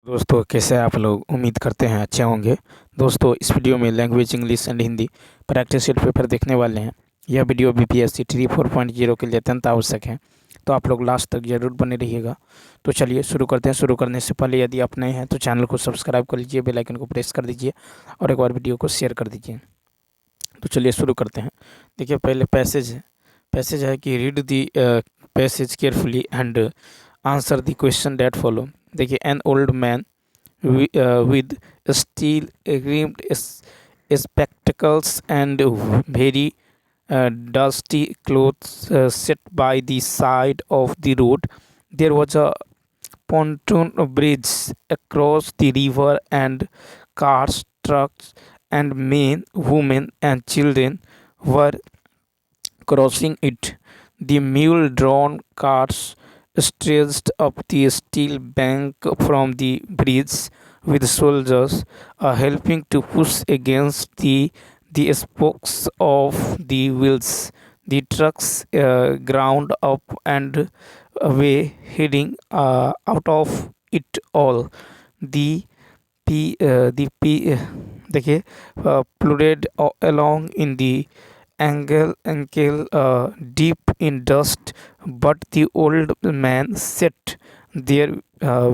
दोस्तों कैसे हैं आप लोग। उम्मीद करते हैं अच्छे होंगे। दोस्तों इस वीडियो में language English and Hindi practice set paper देखने वाले हैं। यह वीडियो बीपीएससी 3.4 के लिए अत्यंत आवश्यक है, तो आप लोग लास्ट तक जरूर बने रहिएगा। तो चलिए शुरू करते हैं। शुरू करने से पहले यदि आप नए हैं तो चैनल को सब्सक्राइब कर लीजिए, बेल आइकन को प्रेस कर दीजिए और एक बार वीडियो को शेयर कर दीजिए। तो चलिए शुरू करते हैं। देखिए पहले पैसेज है कि read the passage carefully and answer the question that follow. देखिए an old man with steel rimmed spectacles and very dusty clothes set by the side of the road. There was a pontoon bridge across the river, and cars, trucks, and men, women, and children were crossing it. The mule-drawn carts stretched up the steel bank from the bridge, with soldiers helping to push against the spokes of the wheels. The trucks ground up and away, heading out of it all. The देखिए plodded along in the ankle deep in dust, but the old man sat there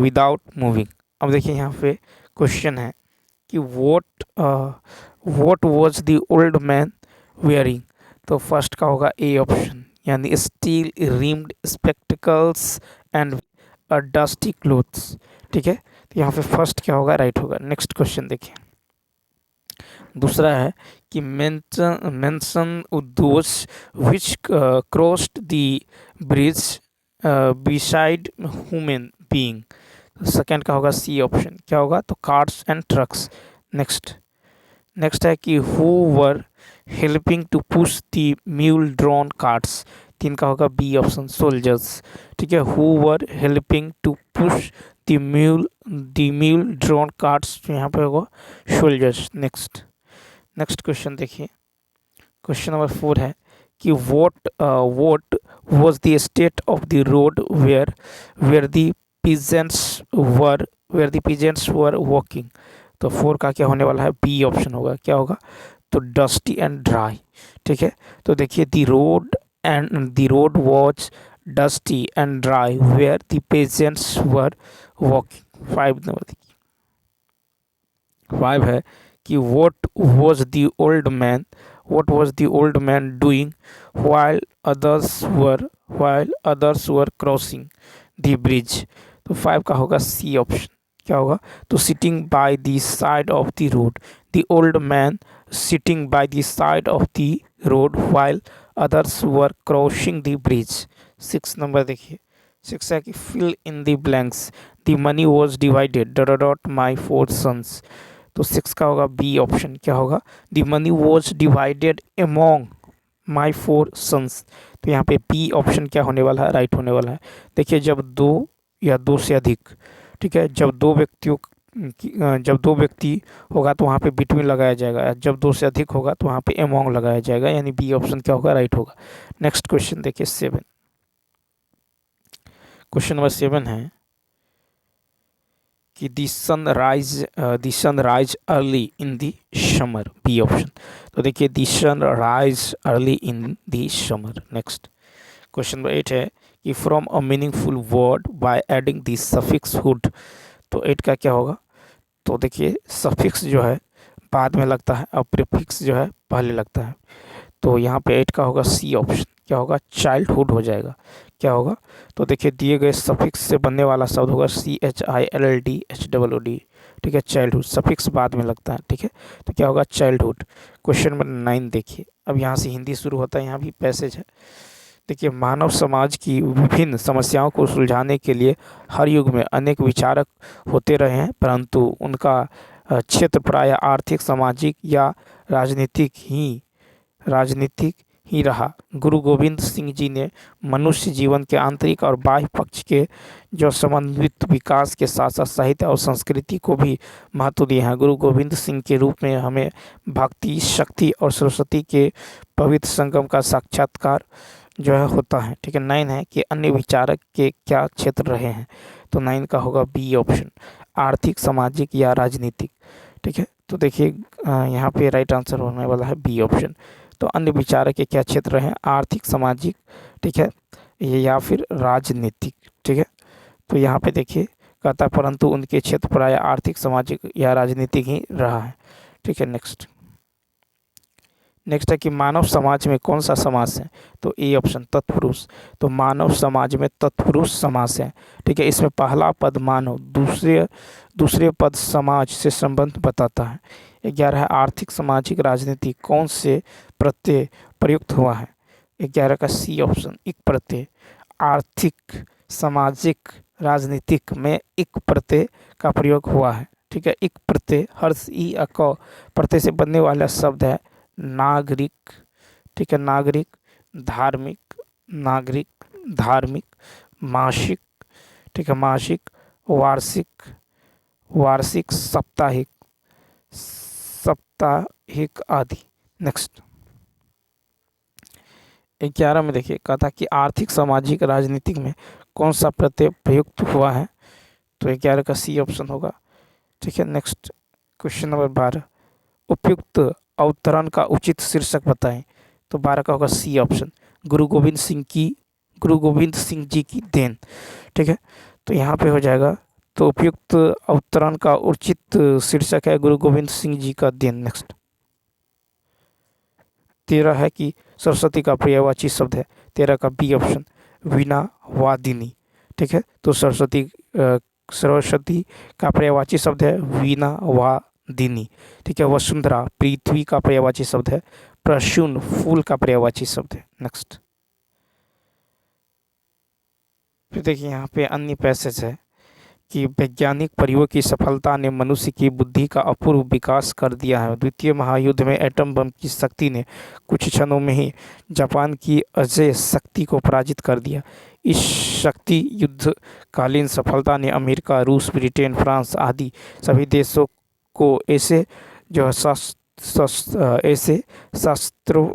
without moving. अब देखिए यहाँ पे question है कि what was the old man wearing। तो first का होगा ए ऑप्शन, यानी steel rimmed spectacles and dusty clothes. ठीक है, तो यहाँ पे फर्स्ट क्या होगा, राइट होगा। नेक्स्ट क्वेश्चन देखिए, दूसरा है कि mention those which crossed the bridge beside human being. Second का होगा सी ऑप्शन, क्या होगा, तो कार्स एंड ट्रक्स। नेक्स्ट है कि who were helping to push the mule drawn carts. तीन का होगा बी ऑप्शन, सोल्जर्स। ठीक है, who were helping to push the mule drawn carts, यहाँ पे होगा सोल्जर्स। नेक्स्ट क्वेश्चन देखिए, क्वेश्चन नंबर 4 है कि what was the state of the road where the peasants were walking. तो 4 का क्या होने वाला है, बी ऑप्शन होगा, क्या होगा, तो डस्टी एंड ड्राई। ठीक है, तो देखिए the road was dusty and dry where the peasants were walking. 5 number देखिए, 5 है कि what was the old man doing while others were crossing the bridge। तो 5 का होगा सी ऑप्शन, क्या होगा, तो sitting by the side of the road. The old man sitting by the side of the road while others were crossing the bridge। 6 number देखिए, 6 है कि fill in the blanks, the money was divided ... my 4 sons। तो 6 का होगा B option, क्या होगा, the money was divided among my 4 sons. तो यहाँ पे बी ऑप्शन क्या होने वाला है, राइट होने वाला है। देखिए जब दो या दो से अधिक, ठीक है, जब दो व्यक्ति होगा तो वहाँ पे बिटवीन लगाया जाएगा, जब दो से अधिक होगा तो वहाँ पे एमोंग लगाया जाएगा, यानी बी ऑप्शन क्या होगा, राइट होगा। नेक्स्ट क्वेश्चन देखिए 7, क्वेश्चन नंबर 7 है कि the sun rise early in the summer, B option. तो देखिए the sun rise early in the summer. Next question number 8 है कि from a meaningful word by adding the suffix hood. तो 8 का क्या होगा, तो देखिए सफिक्स जो है बाद में लगता है और प्रीफिक्स जो है पहले लगता है। तो यहाँ पे 8 का होगा सी ऑप्शन, क्या होगा, चाइल्डहुड हो जाएगा, क्या होगा, तो देखिए दिए गए सफिक्स से बनने वाला शब्द होगा CHILDHOOD। ठीक है, चाइल्डहुड सफिक्स बाद में लगता है। ठीक है, तो क्या होगा, चाइल्डहुड। क्वेश्चन नंबर 9 देखिए, अब यहाँ से हिंदी शुरू होता है, यहाँ भी पैसेज है। देखिए मानव समाज की विभिन्न समस्याओं को सुलझाने के लिए हर युग में अनेक विचारक होते रहे हैं, परंतु उनका क्षेत्र प्रायः आर्थिक, सामाजिक या राजनीतिक ही रहा। गुरु गोविंद सिंह जी ने मनुष्य जीवन के आंतरिक और बाह्य पक्ष के जो समन्वित विकास के साथ साथ साहित्य और संस्कृति को भी महत्व दिए हैं। गुरु गोविंद सिंह के रूप में हमें भक्ति, शक्ति और सरस्वती के पवित्र संगम का साक्षात्कार जो है होता है। ठीक है, 9 है कि अन्य विचारक के क्या क्षेत्र रहे हैं। तो 9 का होगा बी ऑप्शन, आर्थिक, सामाजिक या राजनीतिक। ठीक है, तो देखिए यहाँ पे राइट आंसर होने वाला है बी ऑप्शन। तो अन्य विचारक के क्या क्षेत्र हैं? आर्थिक, सामाजिक, ठीक है, या फिर राजनीतिक। ठीक है, तो यहाँ पे देखिए कहता है परंतु उनके क्षेत्र प्राय आर्थिक, सामाजिक या राजनीतिक ही रहा है। ठीक है, नेक्स्ट है कि मानव समाज में कौन सा समास है? तो ए ऑप्शन तत्पुरुष। तो मानव समाज में तत्पुरुष समास है। ठीक है, इसमें पहला पद मानव, दूसरे पद समाज से संबंध बताता है। 11 है आर्थिक, सामाजिक, राजनीतिक कौन से प्रत्यय प्रयुक्त हुआ है? 11 का सी ऑप्शन इक प्रत्यय। आर्थिक, सामाजिक, राजनीतिक में इक प्रत्यय का प्रयोग हुआ है। ठीक है, इक प्रत्यय हर्ष ई अक प्रत्यय से बनने वाला शब्द है नागरिक। ठीक है, नागरिक, धार्मिक, नागरिक, धार्मिक, मासिक, ठीक है, मासिक, वार्षिक, वार्षिक, साप्ताहिक, साप्ताहिक आदि। नेक्स्ट 11 में देखिए कहा था कि आर्थिक, सामाजिक, राजनीतिक में कौन सा प्रत्यय प्रयुक्त हुआ है? तो 11 का सी ऑप्शन होगा। ठीक है, नेक्स्ट क्वेश्चन नंबर 12, उपयुक्त अवतरण का उचित शीर्षक बताएं। तो 12 का होगा सी ऑप्शन गुरु गोविंद सिंह जी की देन। ठीक है, तो यहाँ पे हो जाएगा, तो उपयुक्त अवतरण का उचित शीर्षक है गुरु गोविंद सिंह जी का देन। नेक्स्ट 13 है कि सरस्वती का पर्यायवाची शब्द है। 13 का बी ऑप्शन वीणा वादिनी। ठीक है, तो सरस्वती का पर्यायवाची शब्द है वीणा वादिनी। ठीक है, वसुंधरा पृथ्वी का पर्यायवाची शब्द है, प्रसून फूल का पर्यायवाची शब्द है। नेक्स्ट फिर देखिए यहाँ पे अन्य पैसेज है कि वैज्ञानिक प्रयोग की सफलता ने मनुष्य की बुद्धि का अपूर्व विकास कर दिया है। द्वितीय महायुद्ध में एटम बम की शक्ति ने कुछ क्षणों में ही जापान की अजेय शक्ति को पराजित कर दिया। इस शक्ति युद्धकालीन सफलता ने अमेरिका, रूस, ब्रिटेन, फ्रांस आदि सभी देशों को ऐसे शस्त्रों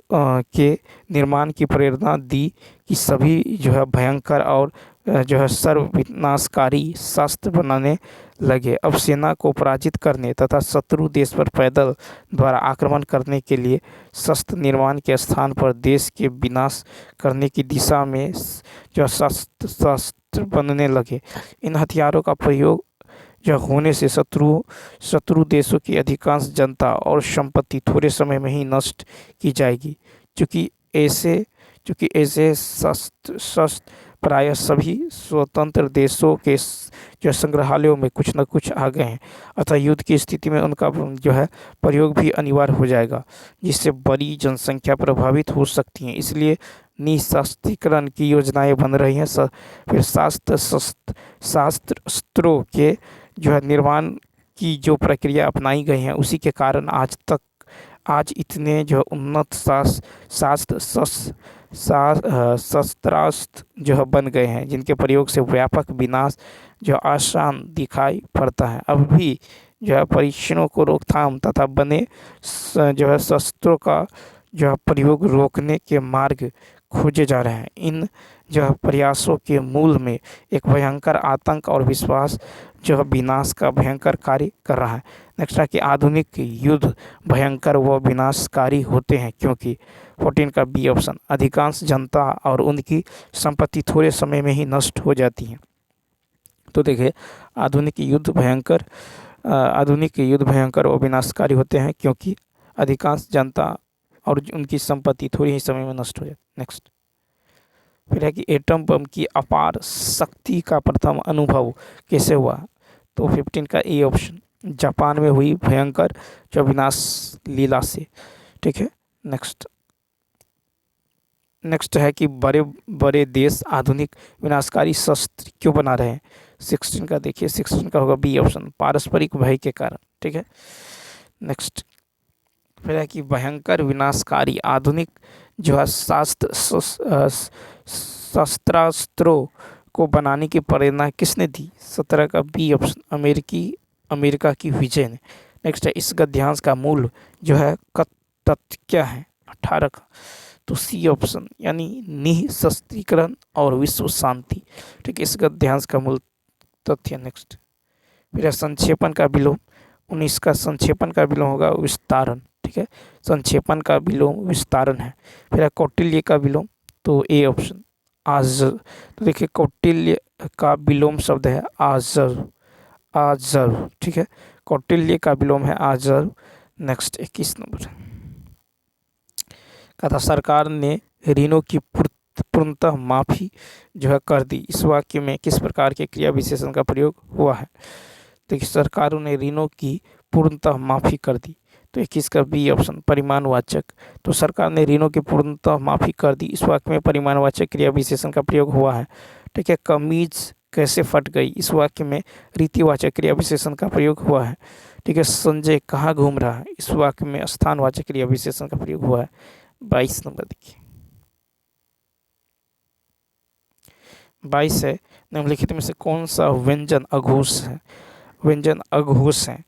के निर्माण की प्रेरणा दी कि सभी भयंकर और सर्वविनाशकारी शस्त्र बनाने लगे। अब सेना को पराजित करने तथा शत्रु देश पर पैदल द्वारा आक्रमण करने के लिए शस्त्र निर्माण के स्थान पर देश के विनाश करने की दिशा में शस्त्र बनने लगे। इन हथियारों का प्रयोग होने से शत्रु देशों की अधिकांश जनता और संपत्ति थोड़े समय में ही नष्ट की जाएगी। चूँकि ऐसे शस्त्र प्रायः सभी स्वतंत्र देशों के संग्रहालयों में कुछ न कुछ आ गए हैं, अतः युद्ध की स्थिति में उनका प्रयोग भी अनिवार्य हो जाएगा, जिससे बड़ी जनसंख्या प्रभावित हो सकती है। इसलिए निशस्त्रीकरण की योजनाएं बन रही हैं। फिर शस्त्रों के निर्माण की जो प्रक्रिया अपनाई गई है, उसी के कारण आज इतने उन्नत शस्त्रास्त्र बन गए हैं, जिनके प्रयोग से व्यापक विनाश आसान दिखाई पड़ता है। अब भी परीक्षणों को रोकथाम तथा बने शस्त्रों का प्रयोग रोकने के मार्ग खोजे जा रहे हैं। इन प्रयासों के मूल में एक भयंकर आतंक और विश्वास विनाश का भयंकर कार्य कर रहा है। नेक्स्ट है कि आधुनिक युद्ध भयंकर व विनाशकारी होते हैं क्योंकि 14 का बी ऑप्शन अधिकांश जनता और उनकी संपत्ति थोड़े समय में ही नष्ट हो जाती है। तो देखिए आधुनिक युद्ध भयंकर व विनाशकारी होते हैं क्योंकि अधिकांश जनता और उनकी संपत्ति थोड़ी ही समय में नष्ट हो जाती है। नेक्स्ट फिर है कि एटम बम की अपार शक्ति का प्रथम अनुभव कैसे हुआ? तो 15 का ए ऑप्शन जापान में हुई भयंकर विनाश लीला से। ठीक है, नेक्स्ट है कि बड़े बड़े देश आधुनिक विनाशकारी शस्त्र क्यों बना रहे हैं? 16 का देखिए 16 का होगा बी ऑप्शन पारस्परिक भय के कारण। ठीक है, नेक्स्ट फिर है कि भयंकर विनाशकारी आधुनिक शस्त्रास्त्रों को बनाने की प्रेरणा किसने दी? 17 का बी ऑप्शन अमेरिका की विजय ने। नेक्स्ट है इस गद्यांश का मूल तथ्य क्या है? 18 का तो सी ऑप्शन यानी निःशस्त्रीकरण और विश्व शांति। ठीक है, इस गद्यांश का मूल तथ्य। नेक्स्ट फिर है संक्षेपण का विलोम। 19 का संक्षेपण का विलोम होगा विस्तारण, ठीक है, संक्षेपण का विलोम विस्तारण है। फिर है कौटिल्य का विलोम, तो ए ऑप्शन आजर। तो देखिए कौटिल्य का विलोम शब्द है आजर, आजर, ठीक है, कौटिल्य का विलोम है आजर। नेक्स्ट 21 नंबर का था सरकार ने ऋणों की पूर्णतः माफी जो है कर दी। इस वाक्य में किस प्रकार के क्रिया विशेषण का प्रयोग हुआ है? देखिए सरकारों ने ऋणों की पूर्णतः माफी कर दी, तो 21 का बी ऑप्शन परिमाणवाचक। तो सरकार ने ऋणों की पूर्णतः माफी कर दी, इस वाक्य में परिमाणवाचक क्रिया विशेषण का प्रयोग हुआ है, ठीक है। कमीज कैसे फट गई, इस वाक्य में रीतिवाचक क्रिया विशेषण का प्रयोग हुआ है, ठीक है। संजय कहाँ घूम रहा है, इस वाक्य में स्थानवाचक क्रिया विशेषण का प्रयोग हुआ है। 22 नंबर देखिए, 22 है निम्नलिखित में से कौन सा व्यंजन अघोष है? व्यंजन अघोष है,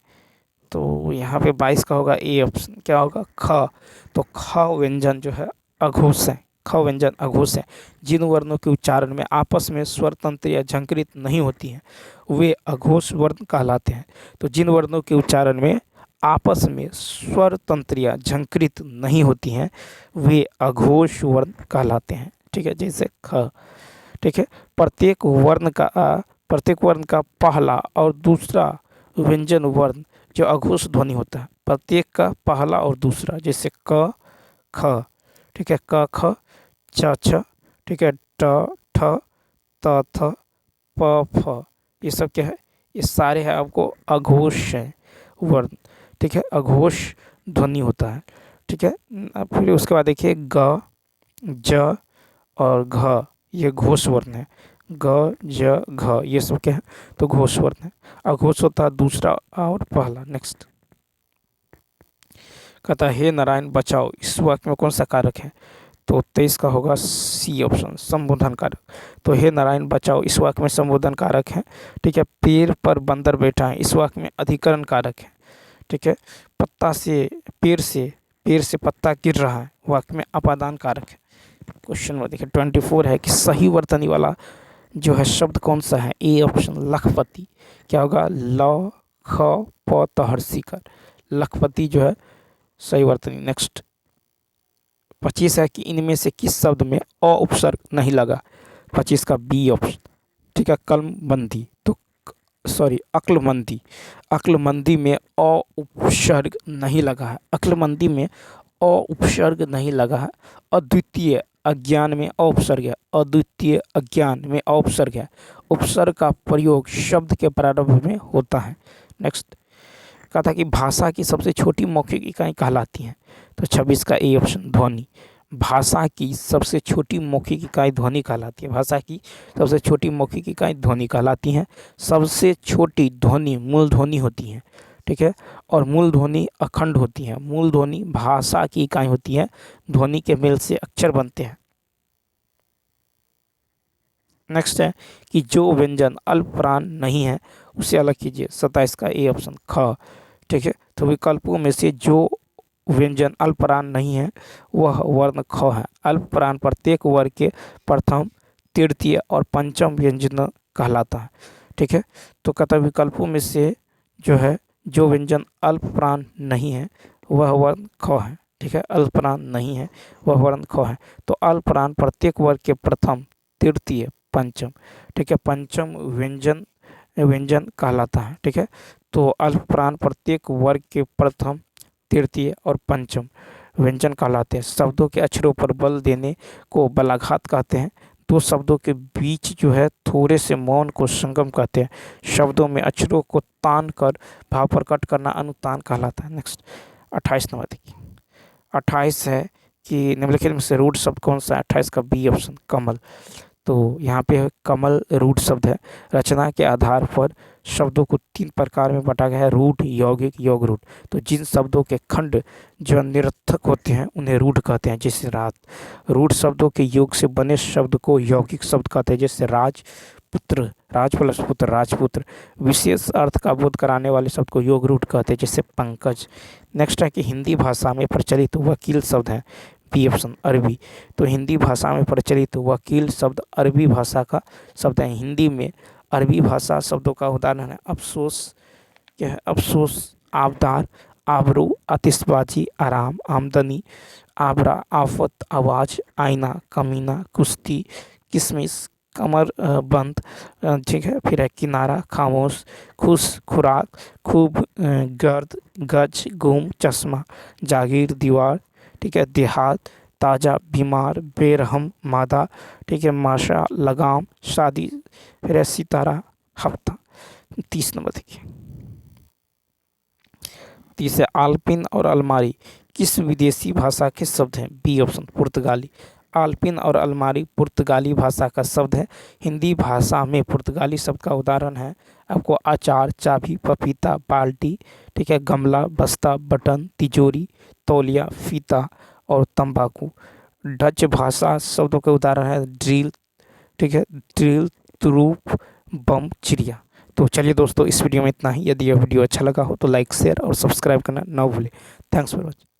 तो यहाँ पे 22 का होगा ए ऑप्शन, क्या होगा ख। तो ख व्यंजन जो है अघोष है, ख व्यंजन अघोष है। जिन वर्णों के उच्चारण में आपस में स्वर तंत्र या झंकृत नहीं होती हैं वे अघोष वर्ण कहलाते हैं। तो जिन वर्णों के उच्चारण में आपस में स्वर तंत्र या झंकृत नहीं होती हैं वे अघोष वर्ण कहलाते हैं, ठीक है, जैसे ख, ठीक है। प्रत्येक वर्ण का पहला और दूसरा व्यंजन वर्ण जो अघोष ध्वनि होता है, प्रत्येक का पहला और दूसरा, जैसे क ख, ठीक है, क ख छ छ, ठीक है, ट ठ त थ प फ, ये सब क्या है, ये सारे हैं आपको अघोष है वर्ण, ठीक है, अघोष ध्वनि होता है, ठीक है। फिर उसके बाद देखिए ग ज और घ, ये घोष वर्ण है, ग ज घ, ये सब क्या है, तो घोष वर्ण है। अघोष होता है दूसरा और पहला। नेक्स्ट कहता है हे नारायण बचाओ, इस वाक्य में कौन सा कारक है? तो 23 का होगा सी ऑप्शन संबोधन कारक। तो हे नारायण बचाओ इस वाक्य में संबोधन कारक है, ठीक है। पेड़ पर बंदर बैठा है, इस वाक्य में अधिकरण कारक है, ठीक है। पेड़ से पत्ता गिर रहा है, वाक्य में अपादान कारक है। क्वेश्चन में देखिए 24 है कि सही वर्तनी वाला जो है शब्द कौन सा है? ए ऑप्शन लखपति, क्या होगा ल ख प त हर्षिकर, लखपति जो है सही वर्तनी। नेक्स्ट 25 है कि इनमें से किस शब्द में अ उपसर्ग नहीं लगा? 25 का बी ऑप्शन, ठीक है, कलमबंदी, तो सॉरी अक्लमंदी, अक्लमंदी में अ उपसर्ग नहीं लगा है, अक्लमंदी में अ उपसर्ग नहीं लगा है। अद्वितीय अज्ञान में अ उपसर्ग है, अद्वितीय अज्ञान में अ उपसर्ग है। उपसर्ग का प्रयोग शब्द के प्रारंभ में होता है। नेक्स्ट कहा था कि भाषा की सबसे छोटी मौखिक इकाई कहलाती है, तो 26 का ए ऑप्शन ध्वनि, भाषा की सबसे छोटी मौखिक इकाई ध्वनि कहलाती है, भाषा की सबसे छोटी मौखिक इकाई ध्वनि कहलाती है। सबसे छोटी ध्वनि मूल ध्वनि होती है, ठीक है, और मूल ध्वनि अखंड होती है। मूल ध्वनि भाषा की इकाई होती है, ध्वनि के मेल से अक्षर बनते हैं। नेक्स्ट है कि जो व्यंजन अल्पप्राण नहीं है उसे अलग कीजिए, 27 का ए ऑप्शन ख, ठीक है। तो विकल्पों में से जो व्यंजन अल्पप्राण नहीं है वह वर्ण ख है। अल्पप्राण प्रत्येक वर्ग के प्रथम तृतीय और पंचम व्यंजन कहलाता है, ठीक है। तो कहता विकल्पों में से जो है जो व्यंजन अल्पप्राण नहीं है वह वर्ण ख है, ठीक है, अल्पप्राण नहीं है वह वर्ण ख है। तो अल्पप्राण प्रत्येक वर्ग के प्रथम तृतीय पंचम, ठीक है, पंचम व्यंजन कहलाता है, ठीक है। तो अल्पप्राण प्रत्येक वर्ग के प्रथम तृतीय और पंचम व्यंजन कहलाते हैं। शब्दों के अक्षरों पर बल देने को बलाघात कहते हैं। दो शब्दों के बीच जो है थोड़े से मौन को संगम कहते हैं। शब्दों में अक्षरों को तान कर भाव प्रकट करना अनुतान कहलाता है। नेक्स्ट 28 नंबर देखिए, 28 है कि निम्नलिखित में से रूढ़ शब्द कौन सा है? 28 का बी ऑप्शन कमल। तो यहाँ पे कमल रूढ़ शब्द है। रचना के आधार पर शब्दों को 3 प्रकार में बांटा गया है, रूढ़, यौगिक, योग रूढ़। तो जिन शब्दों के खंड जो निरर्थक होते हैं उन्हें रूढ़ कहते हैं, जैसे रात। रूढ़ शब्दों के योग से बने शब्द को यौगिक शब्द कहते हैं, जैसे राजपुत्र, राज प्लस पुत्र, राजपुत्र। विशेष अर्थ का बोध कराने वाले शब्द को योग रूढ़ कहते हैं, जैसे पंकज। नेक्स्ट है कि हिंदी भाषा में प्रचलित वकील शब्द है, बी ऑप्शन अरबी। तो हिंदी भाषा में प्रचलित वकील शब्द अरबी भाषा का शब्द है। हिंदी में अरबी भाषा शब्दों का उदाहरण है अफसोस, क्या है अफसोस, आबदार, आबरू, आतिशबाजी, आराम, आमदनी, आबरा, आफत, आवाज, आईना, कमीना, कुश्ती, किशमिश, कमर बंद, ठीक है। फिर है किनारा, खामोश, खुश, खुराक, खूब, गर्द, गज, गुम, चश्मा, जागीर, दीवार, ठीक है। देहात, ताज़ा, बीमार, बेरहम, मादा, ठीक है। माशा, लगाम, शादी। फिर है सितारा, हफ्ता। 30 नंबर देखिए। 30 है आल्पिन और अलमारी किस विदेशी भाषा के शब्द हैं? बी ऑप्शन पुर्तगाली। आल्पिन और अलमारी पुर्तगाली भाषा का शब्द है। हिंदी भाषा में पुर्तगाली शब्द का उदाहरण है आपको अचार, चाबी, पपीता, बाल्टी, ठीक है। गमला, बस्ता, बटन, तिजोरी, तौलिया, फीता और तंबाकू। डच भाषा शब्दों के उदाहरण है ड्रिल, ठीक है। ड्रिल, तुरूप, बम, चिड़िया। तो चलिए दोस्तों, इस वीडियो में इतना ही। यदि यह वीडियो अच्छा लगा हो तो लाइक, शेयर और सब्सक्राइब करना ना भूलें। Thanks for watching.